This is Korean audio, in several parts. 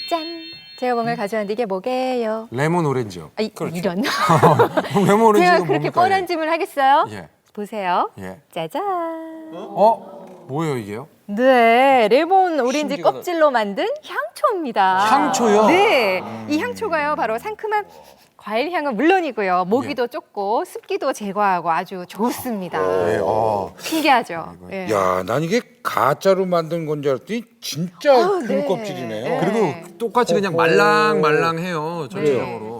짠! 제가 뭔가를 가져왔는데 이게 뭐게요? 레몬 오렌지요. 아, 이런. 레몬 오렌지가 제가 그렇게 뭡니까? 뻔한 질문을 하겠어요? 예. 보세요. 예. 짜잔. 뭐예요 이게요? 네, 레몬 오렌지 신기하다. 껍질로 만든 향초입니다. 향초요? 네, 이 향초가요 바로 상큼한 과일 향은 물론이고요, 모기도 쫓고 습기도 제거하고 아주 좋습니다. 네. 신기하죠. 예. 야, 난 이게 가짜로 만든 건 줄 알았더니 진짜 네. 귤껍질이네요. 네. 그리고 똑같이 그냥 말랑말랑해요 전체적으로.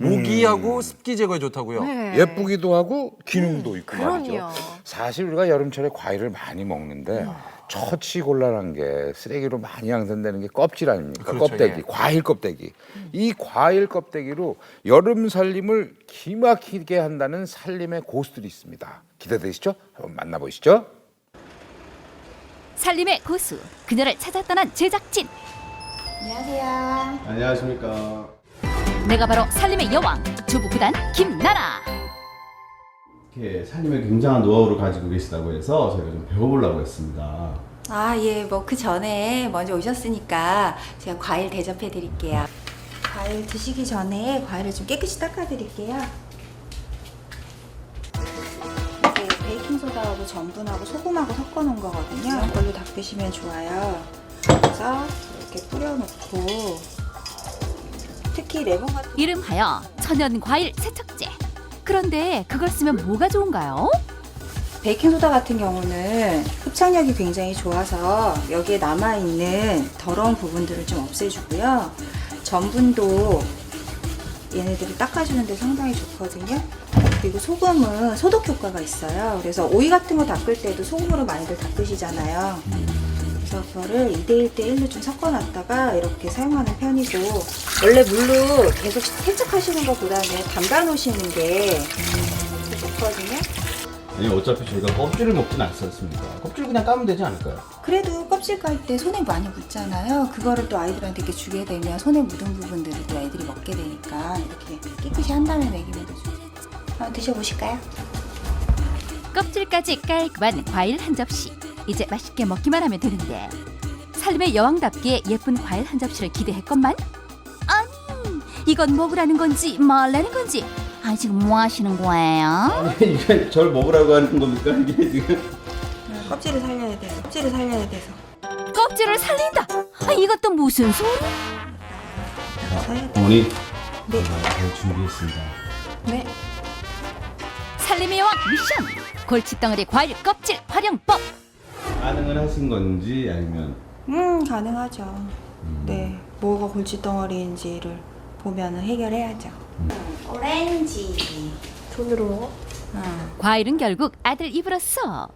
모기하고 습기 제거에 좋다고요. 네. 예쁘기도 하고 기능도 있고 말이죠. 그럼요. 사실 우리가 여름철에 과일을 많이 먹는데 처치곤란한 게 쓰레기로 많이 양산되는 게 껍질 아닙니까? 그렇죠, 껍데기, 예. 과일 껍데기. 이 과일 껍데기로 여름 살림을 기막히게 한다는 살림의 고수들이 있습니다. 기대되시죠? 한번 만나보시죠. 살림의 고수, 그녀를 찾아 떠난 제작진. 안녕하세요. 안녕하십니까. 내가 바로 살림의 여왕, 주부 구단 김나라. 이렇게 살림에 굉장한 노하우를 가지고 계시다고 해서 저희가 좀 배워보려고 했습니다. 아, 예, 뭐 그 전에 먼저 오셨으니까 제가 과일 대접해 드릴게요. 과일 드시기 전에 과일을 좀 깨끗이 닦아 드릴게요. 이게 베이킹소다하고 전분하고 소금하고 섞어 놓은 거거든요. 이걸로 닦으시면 좋아요. 그래서 이렇게 뿌려놓고 특히 레몬 같은 이름하여 천연 과일 세척제. 그런데 그걸 쓰면 뭐가 좋은가요? 베이킹소다 같은 경우는 흡착력이 굉장히 좋아서 여기에 남아있는 더러운 부분들을 좀 없애주고요. 전분도 얘네들을 닦아주는 데 상당히 좋거든요. 그리고 소금은 소독 효과가 있어요. 그래서 오이 같은 거 닦을 때도 소금으로 많이들 닦으시잖아요. 그래서 그거를 2대1대1로 좀 섞어놨다가 이렇게 사용하는 편이고, 원래 물로 계속 세척하시는 것보다는 담가 놓으시는 게 좋거든요. 아니 어차피 저희가 껍질을 먹진 않습니까? 껍질 그냥 까면 되지 않을까요? 그래도 껍질 깔 때 손에 많이 묻잖아요. 그거를 또 아이들한테 이렇게 주게 되면 손에 묻은 부분들을 또 애들이 먹게 되니까 이렇게 깨끗이 한 다음에 먹이면 되죠. 한번 드셔보실까요? 껍질까지 깔끔한 과일 한 접시. 이제 맛있게 먹기만 하면 되는데 살림의 여왕답게 예쁜 과일 한 접시를 기대했건만, 아니 이건 먹으라는 건지 말라는 건지. 아, 지금 뭐 하시는 거예요? 아니 이게 절 먹으라고 하는 겁니까 이게 지금? 껍질을 살려야 돼요. 껍질을 살려야 돼서. 껍질을 살린다. 아, 이것도 무슨 소리? 사야 돼요. 어머니 네. 잘 준비했습니다. 네. 살림의 여왕 미션. 골칫덩어리 과일 껍질 활용법. 가능을 하신 건지 아니면 가능하죠. 네. 뭐가 골칫덩어리인지를 보면은 해결해야죠. 오렌지. 손으로. 과일은 결국 아들 입으로 써.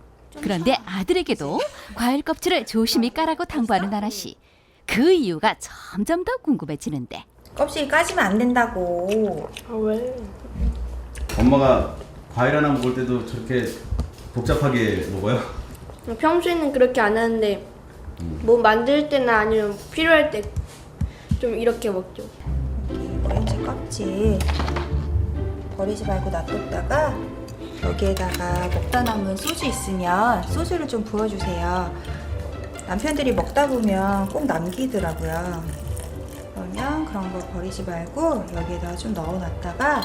그런데 아들에게도 과일 껍질을 조심히 까라고 당부하는 나라 씨. 그 이유가 점점 더 궁금해지는데. 껍질 까지면 안 된다고. 엄마가 과일 하나 먹을 때도 저렇게 복잡하게 먹어요? 평소에는 그렇게 안 하는데 뭐 만들 때나 아니면 필요할 때 좀 이렇게 먹죠. 오렌지 껍질 버리지 말고 놔뒀다가 여기에다가 먹다 남은 소주 있으면 소주를 좀 부어주세요. 남편들이 먹다 보면 꼭 남기더라고요. 그러면 그런 거 버리지 말고 여기에다가 좀 넣어놨다가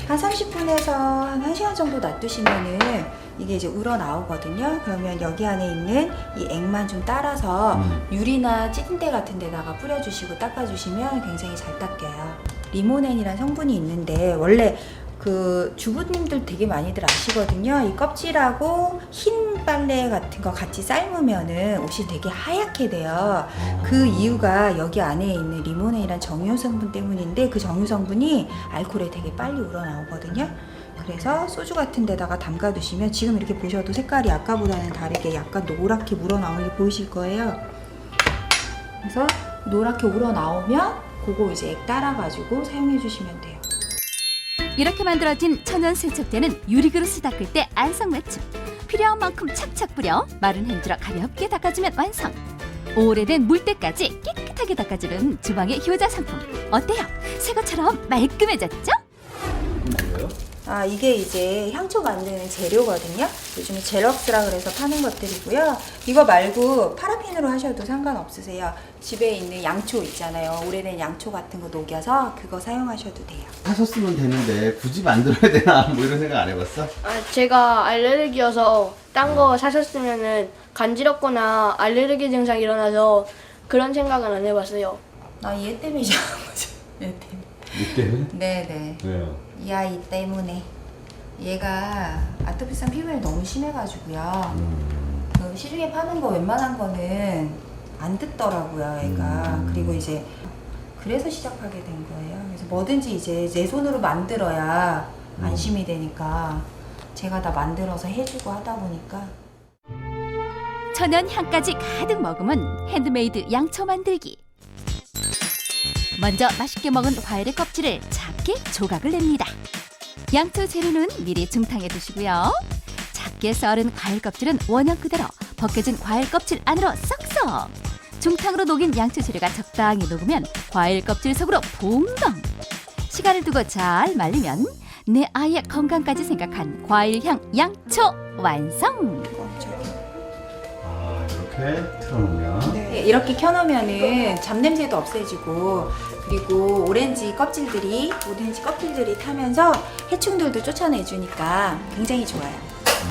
한 30분에서 한 1시간 정도 놔두시면은 이게 이제 우러나오거든요. 그러면 여기 안에 있는 이 액만 좀 따라서 유리나 찌든때 같은 데다가 뿌려주시고 닦아주시면 굉장히 잘 닦여요. 리모넨이라는 성분이 있는데 원래 그 주부님들 되게 많이들 아시거든요. 이 껍질하고 흰 빨래 같은 거 같이 삶으면은 옷이 되게 하얗게 돼요. 그 이유가 여기 안에 있는 리모넨이란 정유 성분 때문인데 그 정유 성분이 알코올에 되게 빨리 우러나오거든요. 그래서 소주 같은 데다가 담가 두시면 지금 이렇게 보셔도 색깔이 아까보다는 다르게 약간 노랗게 우러나오는 게 보이실 거예요. 그래서 노랗게 우러나오면 그거 이제 액 따라가지고 사용해 주시면 돼요. 이렇게 만들어진 천연 세척제는 유리그릇을 닦을 때 안성맞춤. 필요한 만큼 착착 뿌려 마른 핸드로 가볍게 닦아주면 완성. 오래된 물때까지 깨끗하게 닦아주는 주방의 효자 상품. 어때요? 새 것처럼 말끔해졌죠? 뭐예요? 이게 이제 향초 만드는 재료거든요. 요즘에 젤럭스라 그래서 파는 것들이고요. 이거 말고 파라핀으로 하셔도 상관없으세요. 집에 있는 양초 있잖아요. 오래된 양초 같은 거 녹여서 그거 사용하셔도 돼요. 사셨으면 되는데 굳이 만들어야 되나 뭐 이런 생각 안 해봤어? 제가 알레르기여서 딴 거 사셨으면은 간지럽거나 알레르기 증상 일어나서 그런 생각은 안 해봤어요. 나 얘 때문에 시작한 거죠. 얘 때문에. 이 때문에? 네네. 왜요? 이 아이 때문에. 얘가 아토피성 피부에 너무 심해가지고요. 그 시중에 파는 거 웬만한 거는 안 듣더라고요, 애가. 그리고 이제 그래서 시작하게 된 거예요. 그래서 뭐든지 이제 내 손으로 만들어야 안심이 되니까 제가 다 만들어서 해주고 하다 보니까. 천연 향까지 가득 머금은 핸드메이드 양초 만들기. 먼저 맛있게 먹은 과일의 껍질을 작게 조각을 냅니다. 양초 재료는 미리 중탕해 두시고요. 작게 썰은 과일 껍질은 원형 그대로 벗겨진 과일 껍질 안으로 쏙쏙. 중탕으로 녹인 양초 재료가 적당히 녹으면 과일 껍질 속으로 붕덩. 시간을 두고 잘 말리면 내 아이의 건강까지 생각한 과일향 양초 완성. 아 이렇게 틀어놓으면 네, 이렇게 켜놓으면은 잡냄새도 없애지고 그리고 오렌지 껍질들이 타면서 해충들도 쫓아내주니까 굉장히 좋아요.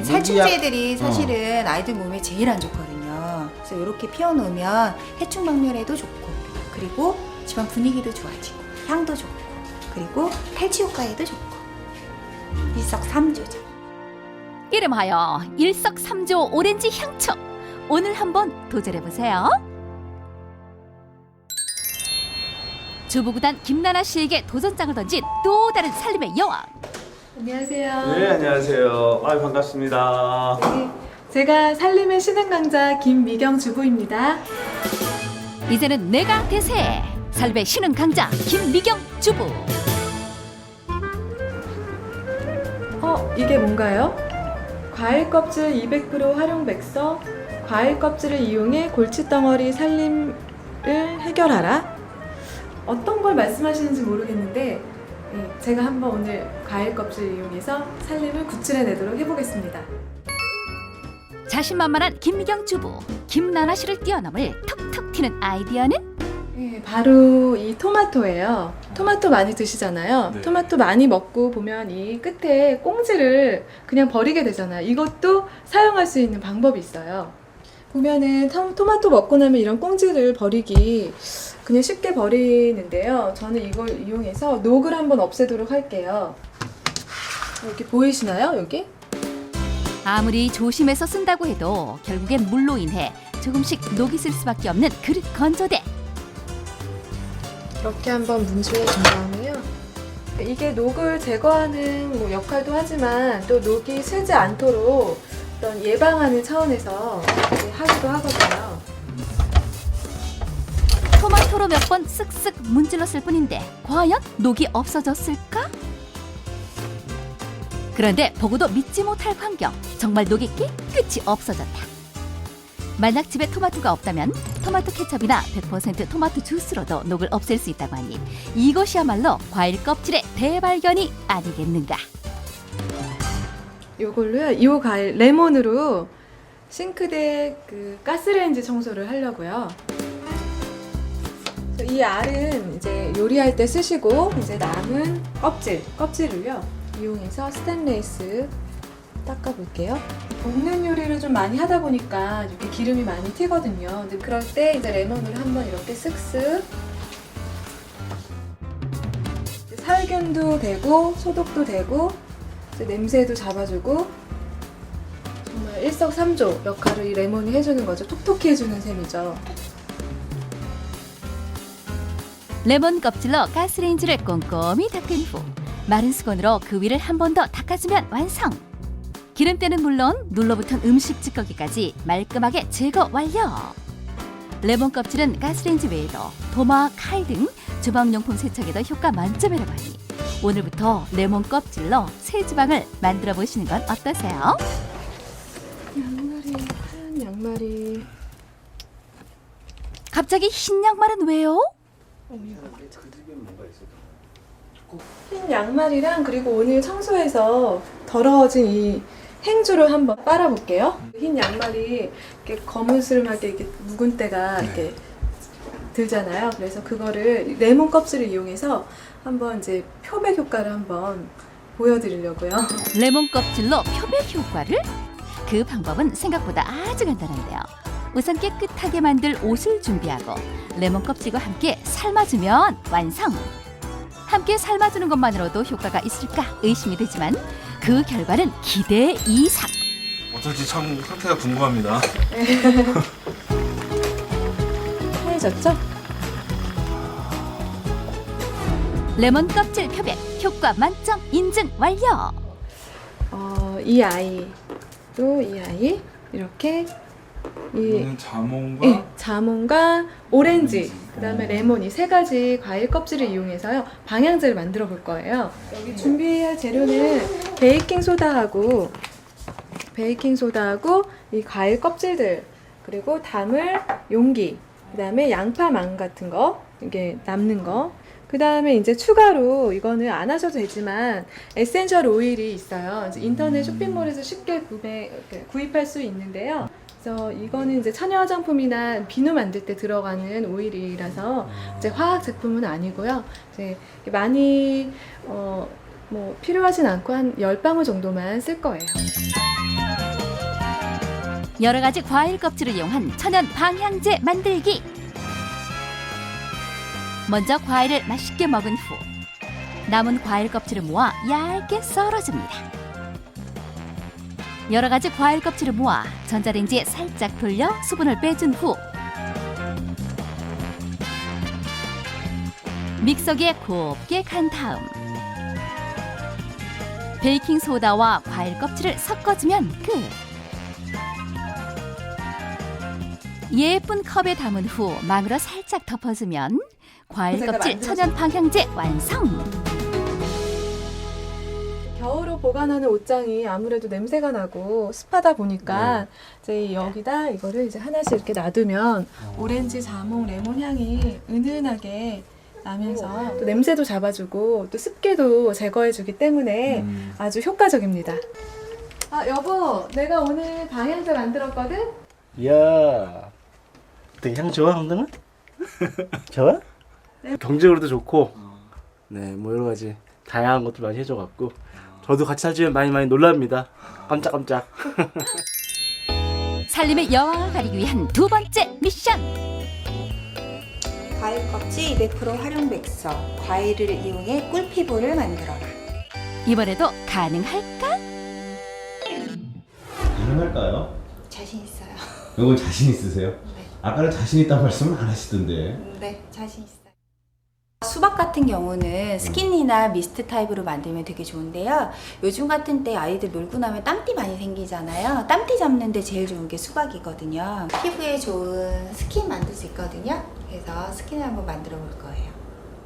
살충제들이 사실은 아이들 몸에 제일 안 좋거든요. 그래서 이렇게 피워놓으면 해충 박멸에도 좋고 그리고 집안 분위기도 좋아지고 향도 좋고 그리고 탈취 효과에도 좋고 일석삼조죠. 이름하여 일석삼조 오렌지 향초. 오늘 한번 도전해보세요. 주부구단 김나나 씨에게 도전장을 던진 또 다른 살림의 여왕. 안녕하세요. 네, 안녕하세요. 반갑습니다. 제가 살림의 신흥 강자 김미경 주부입니다. 이제는 내가 대세. 살림의 신흥 강자 김미경 주부. 이게 뭔가요? 과일 껍질 200% 활용 백서. 과일 껍질을 이용해 골칫덩어리 살림을 해결하라. 어떤 걸 말씀하시는지 모르겠는데 제가 한번 오늘 과일 껍질 이용해서 살림을 구출해내도록 해보겠습니다. 자신만만한 김미경 주부. 김나나 씨를 뛰어넘을 톡톡 튀는 아이디어는? 바로 이 토마토예요. 토마토 많이 드시잖아요. 네. 토마토 많이 먹고 보면 이 끝에 꽁지를 그냥 버리게 되잖아요. 이것도 사용할 수 있는 방법이 있어요. 보면은 토마토 먹고 나면 이런 꽁지를 버리기 그냥 쉽게 버리는데요. 저는 이걸 이용해서 녹을 한번 없애도록 할게요. 여기 보이시나요? 여기? 아무리 조심해서 쓴다고 해도 결국엔 물로 인해 조금씩 녹이 쓸 수밖에 없는 그릇 건조대. 이렇게 한번 문질러 준 다음에요. 이게 녹을 제거하는 뭐 역할도 하지만 또 녹이 새지 않도록 어떤 예방하는 차원에서 하기도 하거든요. 토마토로 몇 번 쓱쓱 문질렀을 뿐인데 과연 녹이 없어졌을까? 그런데 보고도 믿지 못할 광경. 정말 녹이 깨끗이 없어졌다. 만약 집에 토마토가 없다면 토마토 케첩이나 100% 토마토 주스로도 녹을 없앨 수 있다고 하니 이것이야말로 과일 껍질의 대발견이 아니겠는가. 이걸로요. 이 과일 레몬으로 싱크대 가스레인지 청소를 하려고요. 그래서 이 알은 이제 요리할 때 쓰시고 이제 남은 껍질을요 이용해서 스테인레스 닦아볼게요. 볶는 요리를 좀 많이 하다 보니까 이렇게 기름이 많이 튀거든요. 근데 그럴 때 이제 레몬을 한번 이렇게 쓱쓱 살균도 되고 소독도 되고 이제 냄새도 잡아주고 정말 일석삼조 역할을 이 레몬이 해주는 거죠. 톡톡히 해주는 셈이죠. 레몬 껍질로 가스레인지를 꼼꼼히 닦은 후 마른 수건으로 그 위를 한 번 더 닦아주면 완성. 기름때는 물론 눌러붙은 음식 찌꺼기까지 말끔하게 제거 완료. 레몬 껍질은 가스레인지 외에도 도마, 칼 등 주방용품 세척에도 효과 만점이라고 하니 오늘부터 레몬 껍질로 새주방을 만들어 보시는 건 어떠세요? 하얀 양말이 갑자기 흰 양말은 왜요? 흰 양말이랑 그리고 오늘 청소해서 더러워진 이 행주를 한번 빨아볼게요. 흰 양말이 이렇게 거무스름하게 이렇게 묵은 때가 이렇게 들잖아요. 그래서 그거를 레몬 껍질을 이용해서 한번 이제 표백 효과를 한번 보여드리려고요. 레몬 껍질로 표백 효과를? 그 방법은 생각보다 아주 간단한데요. 우선 깨끗하게 만들 옷을 준비하고 레몬 껍질과 함께 삶아주면 완성. 함께 삶아주는 것만으로도 효과가 있을까 의심이 되지만 그 결과는 기대 이상. 어떨지 참 상태가 궁금합니다. 하얘졌죠? 레몬 껍질 표백 효과 만점 인증 완료. 이 아이도 이 아이 이렇게 이 자몽과 네, 자몽과 오렌지, 그다음에 레몬 이 세 가지 과일 껍질을 이용해서요 방향제를 만들어 볼 거예요. 여기 준비할 재료는 베이킹 소다하고 이 과일 껍질들, 그리고 담을 용기, 그다음에 양파망 같은 거 이게 남는 거. 그다음에 이제 추가로 이거는 안 하셔도 되지만 에센셜 오일이 있어요. 이제 인터넷 쇼핑몰에서 쉽게 구입할 수 있는데요. 그래서 이거는 이제 처녀 화장품이나 비누 만들 때 들어가는 오일이라서 이제 화학 제품은 아니고요. 이제 많이 뭐 필요하진 않고 한 10방울 정도만 쓸 거예요. 여러 가지 과일 껍질을 이용한 천연 방향제 만들기. 먼저 과일을 맛있게 먹은 후 남은 과일 껍질을 모아 얇게 썰어줍니다. 여러 가지 과일 껍질을 모아 전자레인지에 살짝 돌려 수분을 빼준 후 믹서기에 곱게 간 다음 베이킹 소다와 과일 껍질을 섞어주면 끝. 예쁜 컵에 담은 후 망으로 살짝 덮어주면 과일 껍질 천연 방향제 완성. 겨울로 보관하는 옷장이 아무래도 냄새가 나고 습하다 보니까 이제 여기다 이거를 이제 하나씩 이렇게 놔두면 오렌지, 자몽, 레몬 향이 은은하게 나면서 또 냄새도 잡아주고 또 습기도 제거해주기 때문에 아주 효과적입니다. 아 여보, 내가 오늘 방향제 만들었거든? 이야, 되게 향 좋아, 황당아? 좋아? 경제적으로도 좋고, 네, 뭐 여러 가지 다양한 것들 많이 해줘갖고 저도 같이 살지면 많이 놀랍니다. 깜짝깜짝. 살림의 여왕을 가리기 위한 두 번째 미션. 과일 껍질 200% 활용 백서, 과일을 이용해 꿀피부를 만들어라. 이번에도 가능할까? 가능할까요? 자신 있어요. 이건 자신 있으세요? 네. 아까는 자신 있다는 말씀을 안 하시던데. 네, 자신 있어요. 수박 같은 경우는 스킨이나 미스트 타입으로 만들면 되게 좋은데요. 요즘 같은 때 아이들 놀고 나면 땀띠 많이 생기잖아요. 땀띠 잡는데 제일 좋은 게 수박이거든요. 피부에 좋은 스킨 만들 수 있거든요. 그래서 스킨을 한번 만들어 볼 거예요.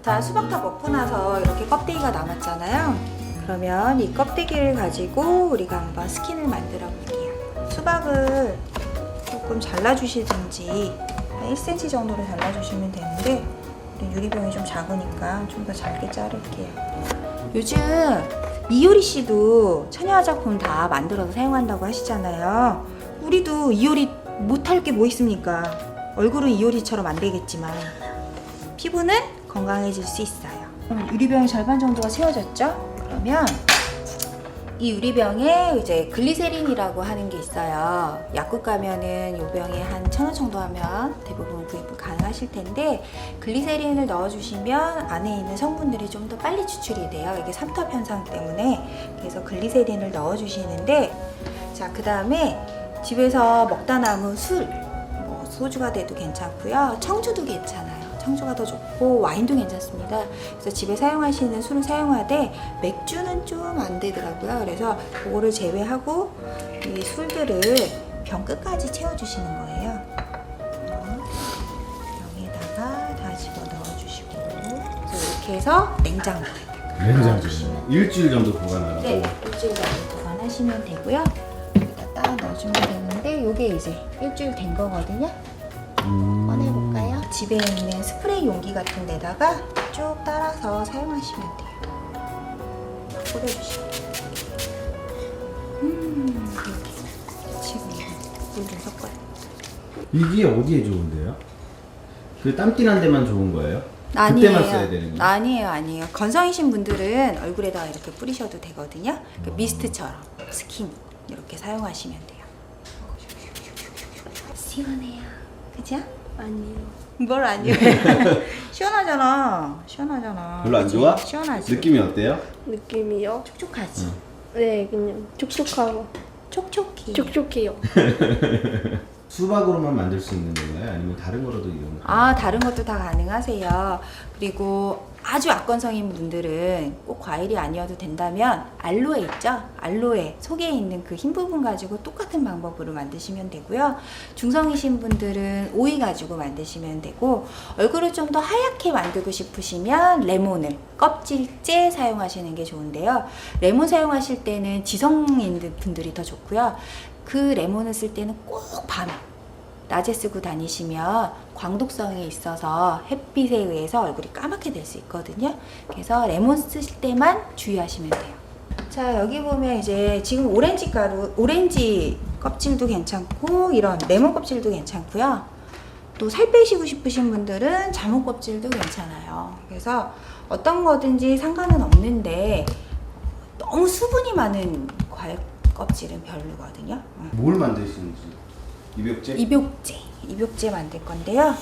자, 수박 다 먹고 나서 이렇게 껍데기가 남았잖아요. 그러면 이 껍데기를 가지고 우리가 한번 스킨을 만들어 볼게요. 수박을 조금 잘라주시든지 한 1cm 정도로 잘라주시면 되는데 유리병이 좀 작으니까 좀 더 잘게 자를게요. 요즘 이효리 씨도 천연 화장품 다 만들어서 사용한다고 하시잖아요. 우리도 이효리 못할 게 뭐 있습니까? 얼굴은 이효리처럼 안 되겠지만 피부는 건강해질 수 있어요. 유리병이 절반 정도가 채워졌죠? 그러면 이 유리병에 이제 글리세린이라고 하는 게 있어요. 약국 가면은 이 병에 한 1,000원 정도 하면 대부분 구입 가능하실 텐데 글리세린을 넣어주시면 안에 있는 성분들이 좀 더 빨리 추출이 돼요. 이게 삼투압 현상 때문에. 그래서 글리세린을 넣어주시는데, 자, 그 다음에 집에서 먹다 남은 술, 뭐 소주가 돼도 괜찮고요. 청주도 괜찮아요. 청주가 더 좋고 와인도 괜찮습니다. 그래서 집에 사용하시는 술을 사용하되 맥주는 좀 안 되더라고요. 그래서 그거를 제외하고 이 술들을 병 끝까지 채워주시는 거예요. 병에다가 다 집어 넣어주시고, 그래서 이렇게 해서 냉장고에 냉장고에 일주일 정도 보관하라고. 네, 일주일 정도 보관하시면 되고요. 여기다 딱 넣어주면 되는데 이게 이제 일주일 된 거거든요. 꺼내볼까요? 집에 있는 스프레이 용기 같은 데다가 쭉 따라서 사용하시면 돼요. 뿌려주시고. 이렇게. 지금 물 좀 섞어요. 이게 어디에 좋은데요? 그 땀띠난 데만 좋은 거예요? 그때만 써야 되는 거예요? 아니에요. 건성이신 분들은 얼굴에다가 이렇게 뿌리셔도 되거든요. 그 미스트처럼 스킨 이렇게 사용하시면 돼요. 시원해요. 그죠? 아니요. 뭘 아니에요? 시원하잖아. 별로 안 그치? 좋아? 시원하지. 느낌이 어때요? 느낌이요? 촉촉하지. 네, 그냥 촉촉하고 촉촉해. 촉촉해요. 수박으로만 만들 수 있는 건가요? 아니면 다른 거로도 이런 거? 다른 것도 다 가능하세요. 그리고 아주 악건성인 분들은 꼭 과일이 아니어도 된다면 알로에 있죠? 알로에 속에 있는 그 흰 부분 가지고 똑같은 방법으로 만드시면 되고요. 중성이신 분들은 오이 가지고 만드시면 되고, 얼굴을 좀 더 하얗게 만들고 싶으시면 레몬을 껍질째 사용하시는 게 좋은데요. 레몬 사용하실 때는 지성인 분들이 더 좋고요. 그 레몬을 쓸 때는 꼭 밤에 낮에 쓰고 다니시면 광독성이 있어서 햇빛에 의해서 얼굴이 까맣게 될 수 있거든요. 그래서 레몬 쓰실 때만 주의하시면 돼요. 자, 여기 보면 이제 지금 오렌지 가루, 오렌지 껍질도 괜찮고 이런 레몬 껍질도 괜찮고요. 또 살 빼시고 싶으신 분들은 자몽 껍질도 괜찮아요. 그래서 어떤 거든지 상관은 없는데 너무 수분이 많은 과일 껍질은 별로거든요. 뭘 만드시는지? 입욕제? 입욕제 만들 건데요.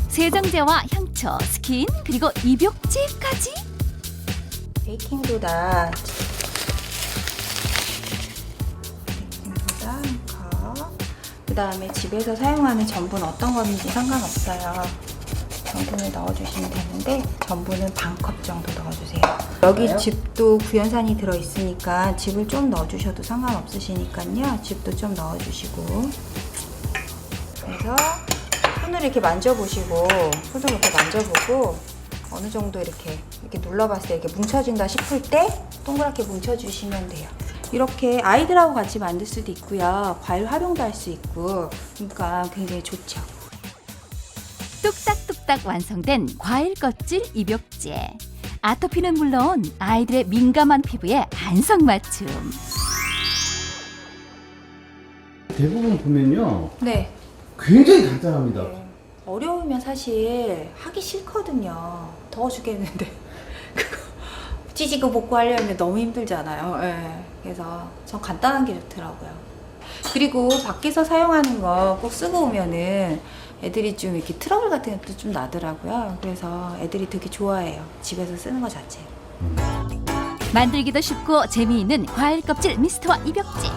세정제와 향초, 스킨, 그리고 입욕제까지. 베이킹소다 한 컵. 그 다음에 집에서 사용하는 전분 어떤 건지 상관없어요. 전분을 넣어주시면 되는데 전분은 반 컵 정도 넣어주세요. 여기 즙도 구연산이 들어있으니까 즙을 좀 넣어주셔도 상관없으시니까요. 즙도 좀 넣어주시고, 그래서 손을 이렇게 만져보시고, 손을 이렇게 만져보고 어느 정도 이렇게 눌러봤을 때 이렇게 뭉쳐진다 싶을 때 동그랗게 뭉쳐주시면 돼요. 이렇게 아이들하고 같이 만들 수도 있고요. 과일 활용도 할 수 있고, 그러니까 굉장히 좋죠. 뚝딱뚝딱 완성된 과일 껍질 입욕제. 아토피는 물론 아이들의 민감한 피부에 안성맞춤. 대부분 보면요. 네. 굉장히 간단합니다. 네. 어려우면 사실 하기 싫거든요. 더워 죽겠는데. 그거 찢고 볶고 하려면 너무 힘들잖아요. 네. 그래서 전 간단한 게 좋더라고요. 그리고 밖에서 사용하는 거 꼭 쓰고 오면은 애들이 좀 이렇게 트러블 같은 것도 좀 나더라고요. 그래서 애들이 되게 좋아해요. 집에서 쓰는 거 자체. 만들기도 쉽고 재미있는 과일 껍질 미스트와 입욕제.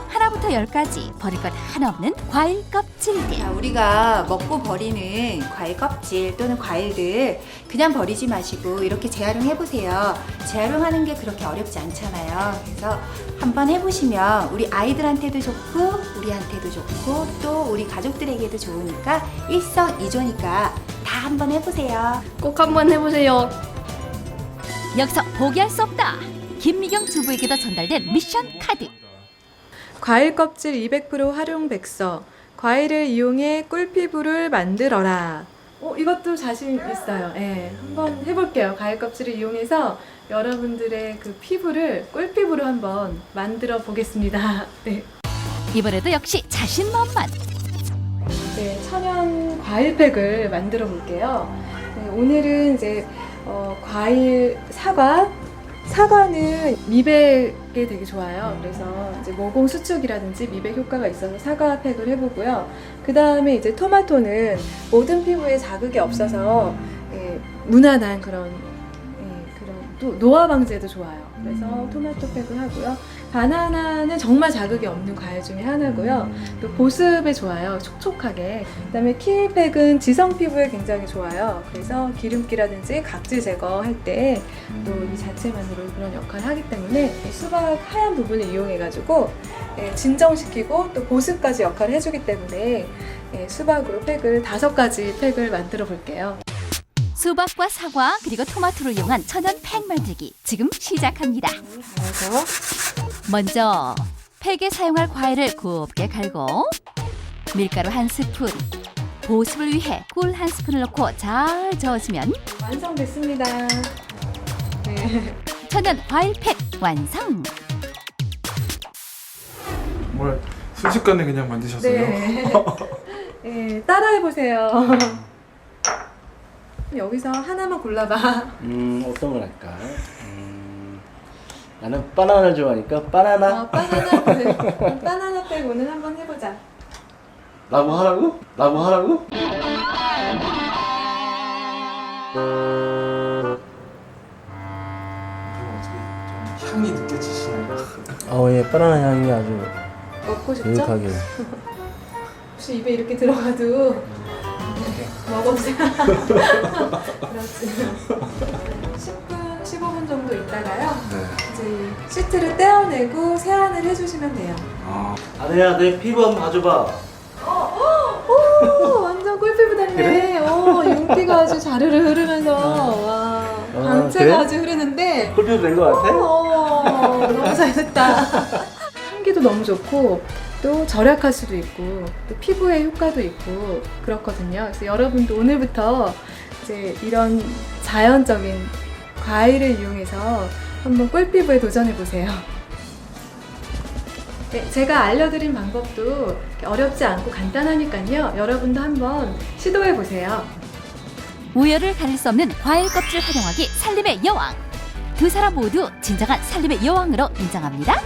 하나부터 10까지 버릴 것 하나 없는 과일 껍질들. 자, 우리가 먹고 버리는 과일 껍질 또는 과일들 그냥 버리지 마시고 이렇게 재활용해보세요. 재활용하는 게 그렇게 어렵지 않잖아요. 그래서 한번 해보시면 우리 아이들한테도 좋고 우리한테도 좋고 또 우리 가족들에게도 좋으니까 일석이조니까 다 한번 해보세요. 꼭 한번 해보세요. 여기서 포기할 수 없다. 김미경 주부에게도 전달된 미션 카드. 과일 껍질 200% 활용 백서. 과일을 이용해 꿀피부를 만들어라. 이것도 자신 있어요. 네, 한번 해볼게요. 과일 껍질을 이용해서 여러분들의 그 피부를 꿀피부로 한번 만들어 보겠습니다. 네. 이번에도 역시 자신만만. 네, 천연 과일팩을 만들어 볼게요. 네, 오늘은 이제 과일 사과는 미백에 되게 좋아요. 그래서 이제 모공 수축이라든지 미백 효과가 있어서 사과 팩을 해보고요. 그 다음에 이제 토마토는 모든 피부에 자극이 없어서 무난한 그런 또 노화 방지에도 좋아요. 그래서 토마토 팩을 하고요. 바나나는 정말 자극이 없는 과일 중에 하나고요. 또 보습에 좋아요. 촉촉하게. 그다음에 키위팩은 지성 피부에 굉장히 좋아요. 그래서 기름기라든지 각질 제거할 때 또 이 자체만으로 그런 역할을 하기 때문에 수박 하얀 부분을 이용해가지고 진정시키고 또 보습까지 역할을 해주기 때문에 수박으로 팩을 5가지 팩을 만들어 볼게요. 수박과 사과 그리고 토마토를 이용한 천연 팩 만들기 지금 시작합니다. 먼저 팩에 사용할 과일을 곱게 갈고 밀가루 1스푼, 보습을 위해 꿀 1스푼을 넣고 잘 저어주면 완성됐습니다. 네. 천연 과일팩 완성. 뭘 순식간에 그냥 만드셨어요? 네. 네, 따라해 보세요. 여기서 하나만 골라봐. 어떤 걸 할까? 나는 바나나를 좋아하니까 바나나. 바나나 팩. 바나나 팩 오늘 한번 해보자. 나무 하라고? 나무 하라고? 어떻게 좀 향이 느껴지시나요? 예, 바나나 향이 아주 먹고 싶죠? 유익하게. 혹시 입에 이렇게 들어가도 먹어보세요. 그렇지. 10분, 15분 정도 있다가요. 네. 이제 시트를 떼어내고 세안을 해주시면 돼요. 아내야, 내 피부 한번 봐줘봐. 오, 완전 꿀피부 됐네. 윤기가 아주 자르르 흐르면서 와, 광채가 그래? 아주 흐르는데 꿀피부 된 거 같아? 너무 잘됐다. 향기도 너무 좋고 또 절약할 수도 있고 또 피부에 효과도 있고 그렇거든요. 그래서 여러분도 오늘부터 이제 이런 자연적인 과일을 이용해서 한번 꿀피부에 도전해 보세요. 네, 제가 알려드린 방법도 어렵지 않고 간단하니까요. 여러분도 한번 시도해 보세요. 우열을 가릴 수 없는 과일 껍질 활용하기 살림의 여왕. 두 사람 모두 진정한 살림의 여왕으로 인정합니다.